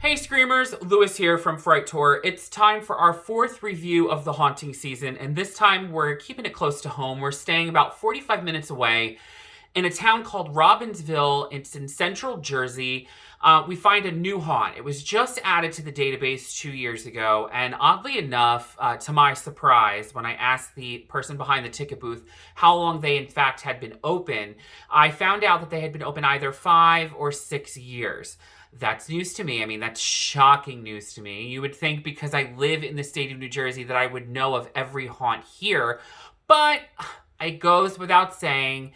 Hey Screamers, Lewis here from Fright Tour. It's time for our fourth review of the haunting season, and this time we're keeping it close to home. We're staying about 45 minutes away in a town called Robbinsville. It's in central Jersey. We find a new haunt. It was just added to the database 2 years ago, and oddly enough, to my surprise, when I asked the person behind the ticket booth how long they in fact had been open, I found out that they had been open either 5 or 6 years. That's news to me. I mean, that's shocking news to me. You would think because I live in the state of New Jersey that I would know of every haunt here, but it goes without saying,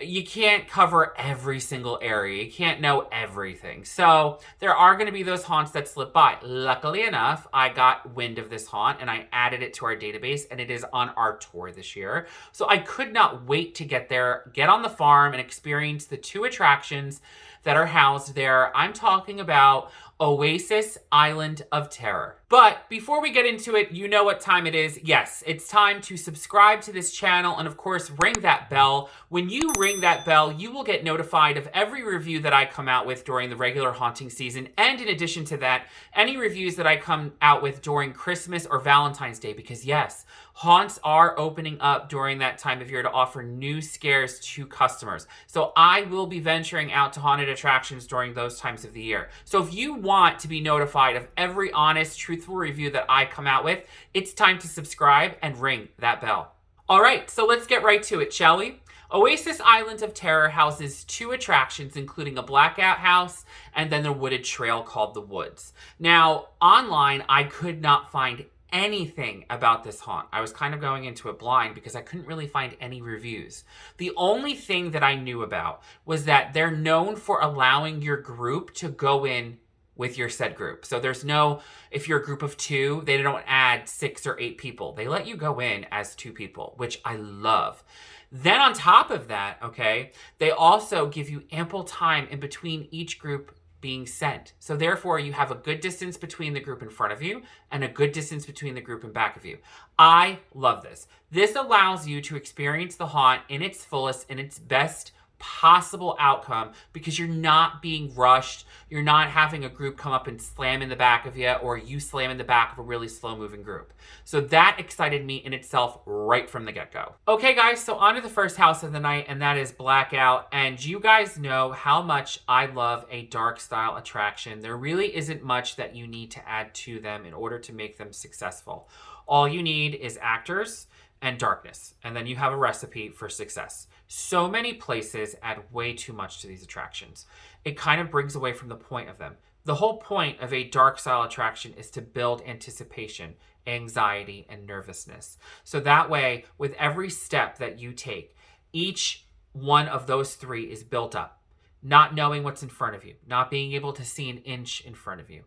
you can't cover every single area. You can't know everything. So there are going to be those haunts that slip by. Luckily enough, I got wind of this haunt and I added it to our database, and it is on our tour this year. So I could not wait to get there, get on the farm, and experience the 2 attractions that are housed there. I'm talking about Oasis Island of Terror. But before we get into it, you know what time it is. Yes, it's time to subscribe to this channel and of course ring that bell. When you ring that bell, you will get notified of every review that I come out with during the regular haunting season. And in addition to that, any reviews that I come out with during Christmas or Valentine's Day, because yes, haunts are opening up during that time of year to offer new scares to customers. So I will be venturing out to haunted attractions during those times of the year. So if you want to be notified of every honest, truthful review that I come out with, it's time to subscribe and ring that bell. All right, so let's get right to it, shall we? Oasis Island of Terror houses 2 attractions, including a Blackout house and then the wooded trail called the Woods. Now, online, I could not find anything about this haunt. I was kind of going into it blind because I couldn't really find any reviews. The only thing that I knew about was that they're known for allowing your group to go in with your said group. So there's no, if you're a group of 2, they don't add 6 or 8 people. They let you go in as 2 people, which I love. Then on top of that, okay, they also give you ample time in between each group being sent. So therefore, you have a good distance between the group in front of you and a good distance between the group in back of you. I love this. This allows you to experience the haunt in its fullest, in its best possible outcome, because you're not being rushed. You're not having a group come up and slam in the back of you, or you slam in the back of a really slow moving group. So that excited me in itself right from the get-go. Okay guys, so on to the first house of the night, and that is Blackout. And you guys know how much I love a dark style attraction. There really isn't much that you need to add to them in order to make them successful. All you need is actors and darkness, and then you have a recipe for success. So many places add way too much to these attractions. It kind of brings away from the point of them. The whole point of a dark style attraction is to build anticipation, anxiety, and nervousness. So that way, with every step that you take, each one of those 3 is built up. Not knowing what's in front of you, not being able to see an inch in front of you,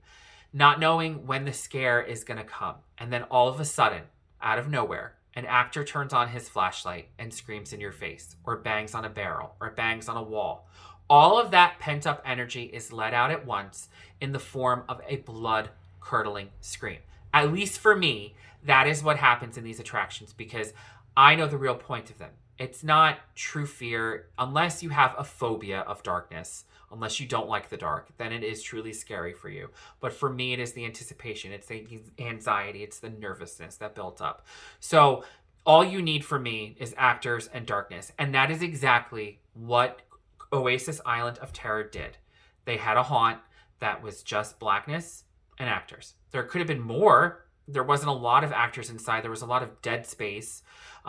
not knowing when the scare is going to come. And then all of a sudden, out of nowhere, an actor turns on his flashlight and screams in your face, or bangs on a barrel, or bangs on a wall. All of that pent-up energy is let out at once in the form of a blood-curdling scream. At least for me, that is what happens in these attractions, because I know the real point of them. It's not true fear unless you have a phobia of darkness, unless you don't like the dark, then it is truly scary for you. But for me, it is the anticipation, it's the anxiety, it's the nervousness that built up. So all you need for me is actors and darkness. And that is exactly what Oasis Island of Terror did. They had a haunt that was just blackness and actors. There could have been more. There wasn't a lot of actors inside. There was a lot of dead space.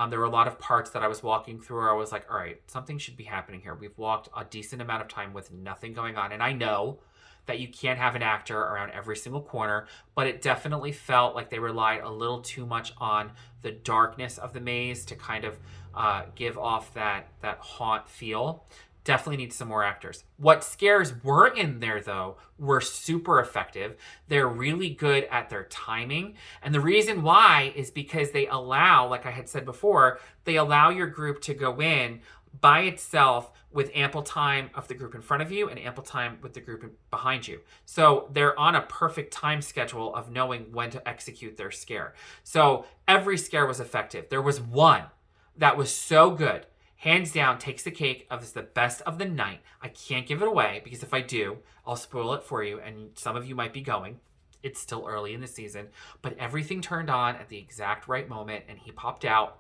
There were a lot of parts that I was walking through where I was like, all right, something should be happening here. We've walked a decent amount of time with nothing going on. And I know that you can't have an actor around every single corner, but it definitely felt like they relied a little too much on the darkness of the maze to kind of give off that haunt feel. Definitely need some more actors. What scares were in there, though, were super effective. They're really good at their timing. And the reason why is because they allow, like I had said before, they allow your group to go in by itself with ample time of the group in front of you and ample time with the group behind you. So they're on a perfect time schedule of knowing when to execute their scare. So every scare was effective. There was one that was so good. hands down, takes the cake of this the best of the night. I can't give it away because if I do, I'll spoil it for you, and some of you might be going. It's still early in the season, but everything turned on at the exact right moment, and he popped out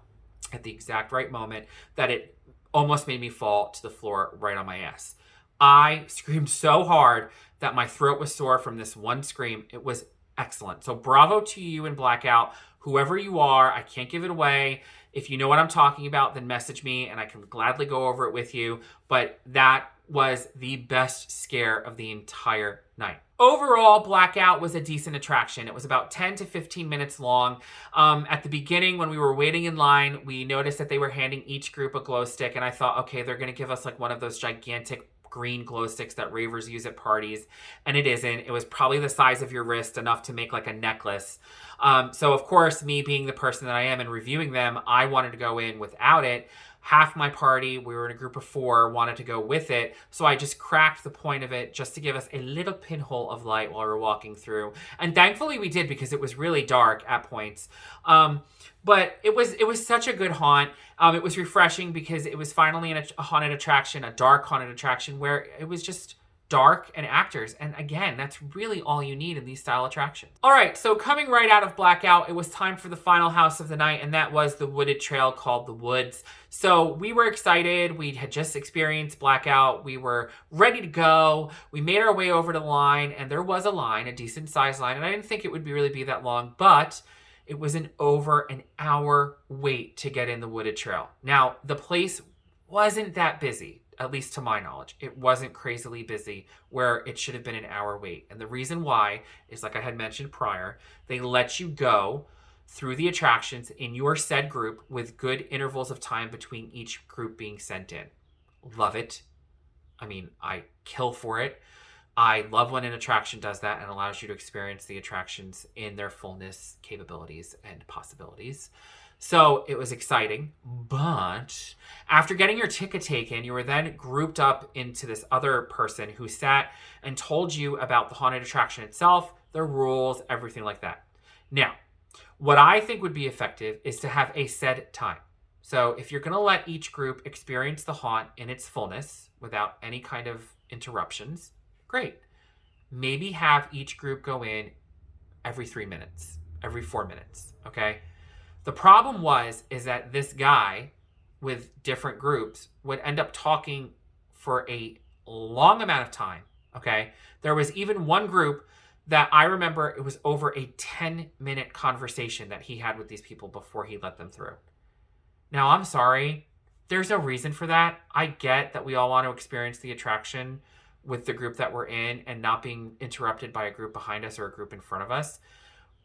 at the exact right moment that it almost made me fall to the floor right on my ass. I screamed so hard that my throat was sore from this one scream. It was excellent. So bravo to you in Blackout. Whoever you are, I can't give it away. If you know what I'm talking about, then message me and I can gladly go over it with you. But that was the best scare of the entire night. Overall, Blackout was a decent attraction. It was about 10 to 15 minutes long. At the beginning, when we were waiting in line, we noticed that they were handing each group a glow stick. And I thought, okay, they're going to give us like one of those gigantic green glow sticks that ravers use at parties. And it isn't. It was probably the size of your wrist, enough to make like a necklace. So of course, me being the person that I am and reviewing them, I wanted to go in without it. Half my party, we were in a group of 4, wanted to go with it. So I just cracked the point of it just to give us a little pinhole of light while we were walking through. And thankfully we did, because it was really dark at points. But it was such a good haunt. It was refreshing because it was finally a haunted attraction, a dark haunted attraction where it was just dark and actors. And again, that's really all you need in these style attractions. All right, so coming right out of Blackout, it was time for the final house of the night, and that was the wooded trail called the Woods. So we were excited. We had just experienced Blackout. We were ready to go. We made our way over to the line, and there was a line, a decent sized line, and I didn't think it would really be that long, but it was over an hour wait to get in the wooded trail. Now, the place wasn't that busy. At least to my knowledge, it wasn't crazily busy where it should have been an hour wait. And the reason why is, like I had mentioned prior, they let you go through the attractions in your said group with good intervals of time between each group being sent in. Love it. I mean, I kill for it. I love when an attraction does that and allows you to experience the attractions in their fullness, capabilities, and possibilities. So it was exciting, but after getting your ticket taken, you were then grouped up into this other person who sat and told you about the haunted attraction itself, the rules, everything like that. Now, what I think would be effective is to have a set time. So if you're going to let each group experience the haunt in its fullness without any kind of interruptions, great. Maybe have each group go in every 3 minutes, every 4 minutes, okay? The problem is that this guy with different groups would end up talking for a long amount of time, okay? There was even one group that I remember it was over a 10-minute conversation that he had with these people before he let them through. Now, I'm sorry. There's no reason for that. I get that we all want to experience the attraction with the group that we're in and not being interrupted by a group behind us or a group in front of us.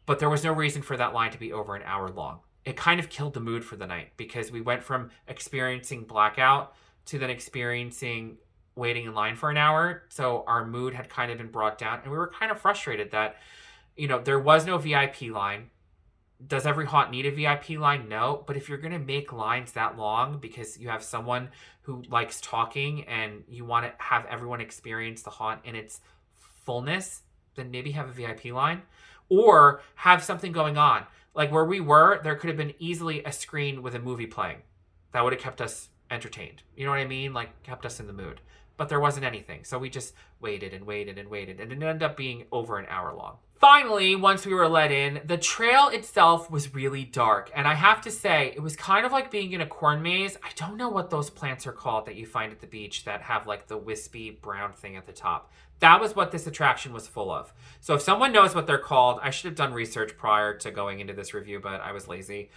But there was no reason for that line to be over an hour long. It kind of killed the mood for the night because we went from experiencing Blackout to then experiencing waiting in line for an hour. So our mood had kind of been brought down, and we were kind of frustrated that, there was no VIP line. Does every haunt need a VIP line? No. But if you're going to make lines that long because you have someone who likes talking and you want to have everyone experience the haunt in its fullness, then maybe have a VIP line or have something going on. Like where we were, there could have been easily a screen with a movie playing. That would have kept us entertained. You know what I mean? Like kept us in the mood. But there wasn't anything. So we just waited and waited and waited. And it ended up being over an hour long. Finally, once we were let in, the trail itself was really dark. And I have to say, it was kind of like being in a corn maze. I don't know what those plants are called that you find at the beach that have like the wispy brown thing at the top. That was what this attraction was full of. So if someone knows what they're called, I should have done research prior to going into this review, but I was lazy.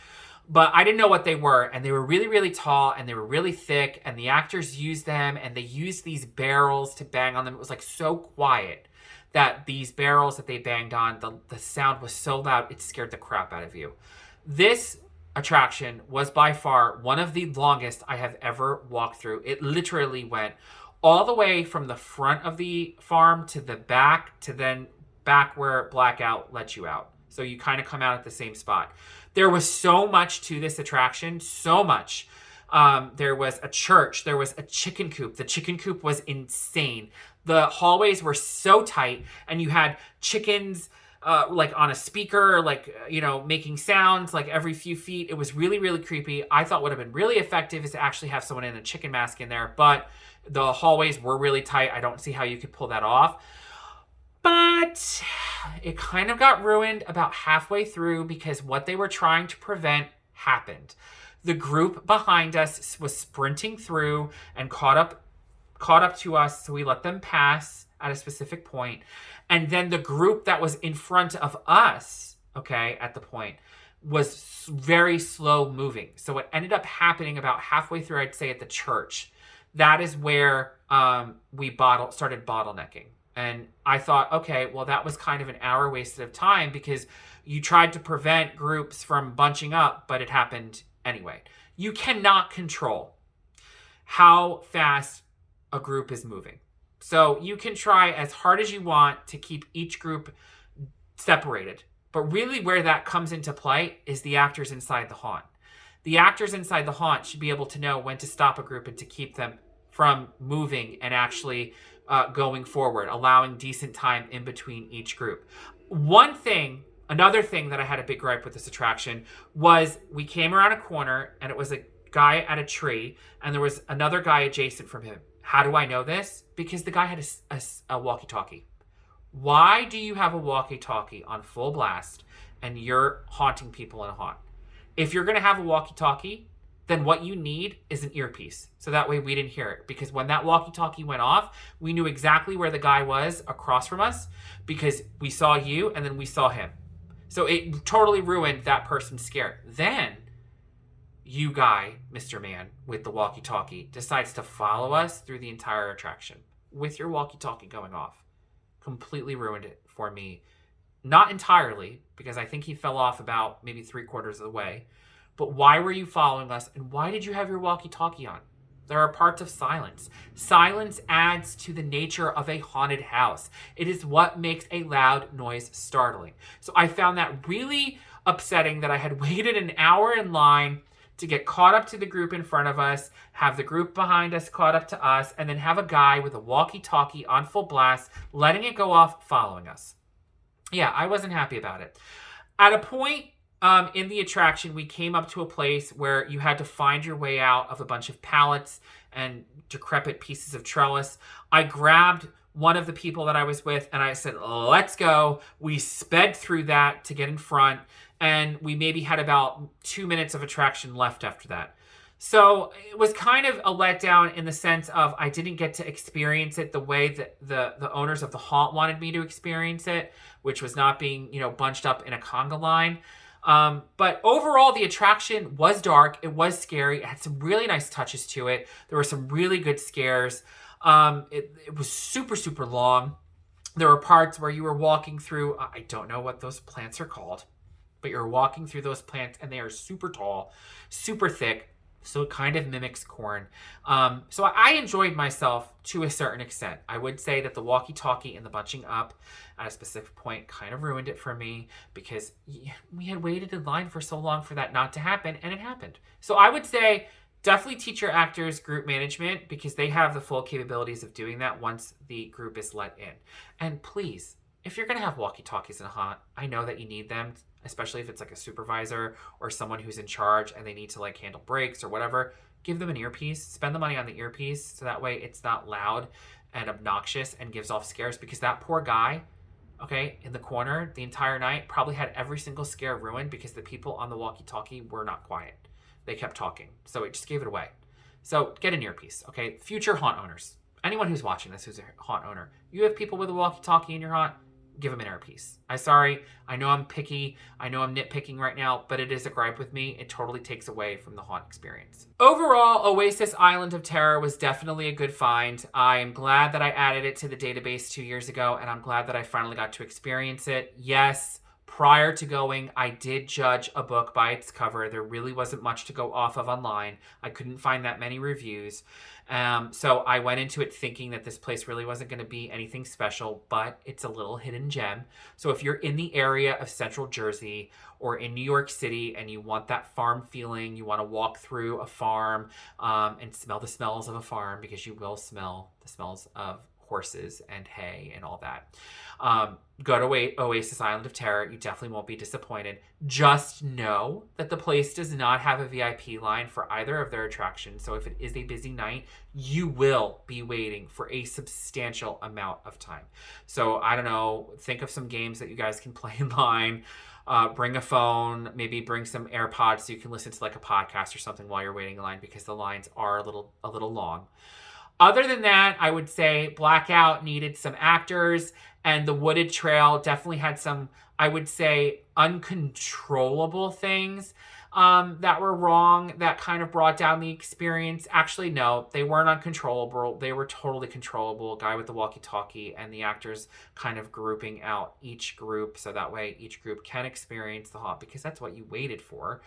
But I didn't know what they were, and they were really, really tall, and they were really thick, and the actors used them, and they used these barrels to bang on them. It was like so quiet that these barrels that they banged on, the sound was so loud, it scared the crap out of you. This attraction was by far one of the longest I have ever walked through. It literally went all the way from the front of the farm to the back to then back where Blackout let you out. So you kind of come out at the same spot. There was so much to this attraction, so much. There was a church. There was a chicken coop. The chicken coop was insane. The hallways were so tight, and you had chickens like on a speaker, like, making sounds like every few feet. It was really, really creepy. I thought would have been really effective is to actually have someone in a chicken mask in there, but the hallways were really tight. I don't see how you could pull that off. But it kind of got ruined about halfway through because what they were trying to prevent happened. The group behind us was sprinting through and caught up to us, so we let them pass at a specific point. And then the group that was in front of us, okay, at the point, was very slow moving. So what ended up happening about halfway through, I'd say at the church, that is where we started bottlenecking. And I thought, okay, well, that was kind of an hour wasted of time because you tried to prevent groups from bunching up, but it happened anyway. You cannot control how fast a group is moving. So you can try as hard as you want to keep each group separated. But really where that comes into play is the actors inside the haunt. The actors inside the haunt should be able to know when to stop a group and to keep them from moving and actually going forward, allowing decent time in between each group. Another thing that I had a big gripe with this attraction was we came around a corner and it was a guy at a tree and there was another guy adjacent from him. How do I know this? Because the guy had a walkie-talkie. Why do you have a walkie-talkie on full blast and you're haunting people in a haunt? If you're going to have a walkie-talkie, then what you need is an earpiece. So that way we didn't hear it. Because when that walkie-talkie went off, we knew exactly where the guy was across from us because we saw you and then we saw him. So it totally ruined that person's scare. Then you guy, Mr. Man, with the walkie-talkie, decides to follow us through the entire attraction with your walkie-talkie going off. Completely ruined it for me. Not entirely, because I think he fell off about maybe 3/4 of the way. But why were you following us? And why did you have your walkie-talkie on? There are parts of silence. Silence adds to the nature of a haunted house. It is what makes a loud noise startling. So I found that really upsetting that I had waited an hour in line to get caught up to the group in front of us, have the group behind us caught up to us, and then have a guy with a walkie-talkie on full blast, letting it go off, following us. Yeah, I wasn't happy about it. At a point in the attraction, we came up to a place where you had to find your way out of a bunch of pallets and decrepit pieces of trellis. I grabbed one of the people that I was with and I said, let's go. We sped through that to get in front. And we maybe had about 2 minutes of attraction left after that. So it was kind of a letdown in the sense of I didn't get to experience it the way that the owners of the haunt wanted me to experience it, which was not being, bunched up in a conga line. But overall, the attraction was dark. It was scary. It had some really nice touches to it. There were some really good scares. It was super, super long. There were parts where you were walking through, I don't know what those plants are called, but you're walking through those plants and they are super tall, super thick. So it kind of mimics corn. So I enjoyed myself to a certain extent. I would say that the walkie-talkie and the bunching up at a specific point kind of ruined it for me because we had waited in line for so long for that not to happen, and it happened. So I would say definitely teach your actors group management because they have the full capabilities of doing that once the group is let in. And please, if you're going to have walkie-talkies in a haunt, I know that you need them, especially if it's like a supervisor or someone who's in charge and they need to handle breaks or whatever. Give them an earpiece. Spend the money on the earpiece so that way it's not loud and obnoxious and gives off scares, because that poor guy, in the corner the entire night probably had every single scare ruined because the people on the walkie-talkie were not quiet. They kept talking. So it just gave it away. So get an earpiece, okay? Future haunt owners. Anyone who's watching this who's a haunt owner, you have people with a walkie-talkie in your haunt, give them an earpiece. I know I'm picky. I know I'm nitpicking right now, but it is a gripe with me. It totally takes away from the haunt experience. Overall, Oasis Island of Terror was definitely a good find. I am glad that I added it to the database 2 years ago, and I'm glad that I finally got to experience it. Yes, prior to going, I did judge a book by its cover. There really wasn't much to go off of online. I couldn't find that many reviews. So I went into it thinking that this place really wasn't going to be anything special, but it's a little hidden gem. So if you're in the area of Central Jersey or in New York City and you want that farm feeling, you want to walk through a farm and smell the smells of a farm, because you will smell the smells of horses and hay and all that. Go to Oasis Island of Terror. You definitely won't be disappointed. Just know that the place does not have a VIP line for either of their attractions. So if it is a busy night, you will be waiting for a substantial amount of time. So I don't know, think of some games that you guys can play in line. Bring a phone, maybe bring some AirPods so you can listen to like a podcast or something while you're waiting in line, because the lines are a little long. Other than that, I would say Blackout needed some actors, and the Wooded Trail definitely had some, I would say, uncontrollable things that were wrong that kind of brought down the experience. Actually, no, they weren't uncontrollable. They were totally controllable. Guy with the walkie-talkie and the actors kind of grouping out each group so that way each group can experience the haunt, because that's what you waited for.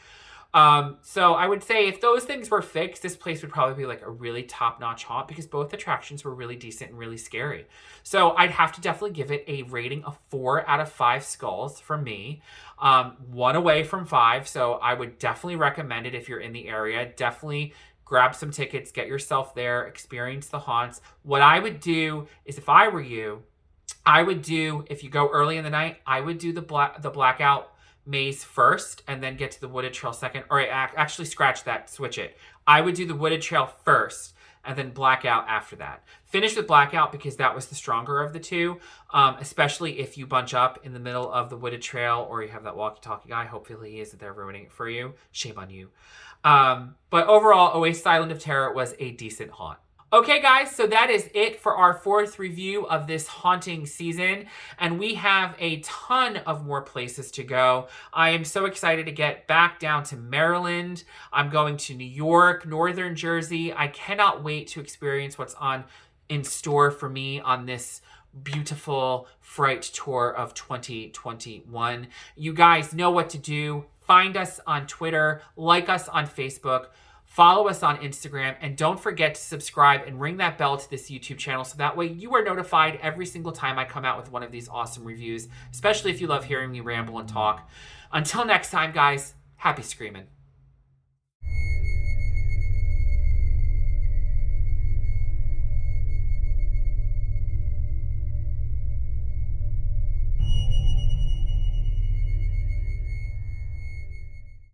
So I would say if those things were fixed, this place would probably be like a really top-notch haunt, because both attractions were really decent and really scary. So I'd have to definitely give it a rating of 4 out of 5 skulls from me. 1 away from 5. So I would definitely recommend it if you're in the area. Definitely grab some tickets, get yourself there, experience the haunts. What I would do is, if I were you, if you go early in the night, I would do the Blackout maze first and then get to the Wooded Trail second. Or actually scratch that, switch it. I would do the Wooded Trail first and then Blackout after that. Finish with Blackout because that was the stronger of the two, especially if you bunch up in the middle of the Wooded Trail or you have that walkie-talkie guy. Hopefully he isn't there ruining it for you. Shame on you. But overall, Oasis Island of Terror was a decent haunt. Okay, guys, so that is it for our 4th review of this haunting season, and we have a ton of more places to go. I am so excited to get back down to Maryland. I'm going to New York, Northern Jersey. I cannot wait to experience what's in store for me on this beautiful Fright Tour of 2021. You guys know what to do. Find us on Twitter, like us on Facebook, follow us on Instagram, and don't forget to subscribe and ring that bell to this YouTube channel so that way you are notified every single time I come out with one of these awesome reviews, especially if you love hearing me ramble and talk. Until next time, guys, happy screaming.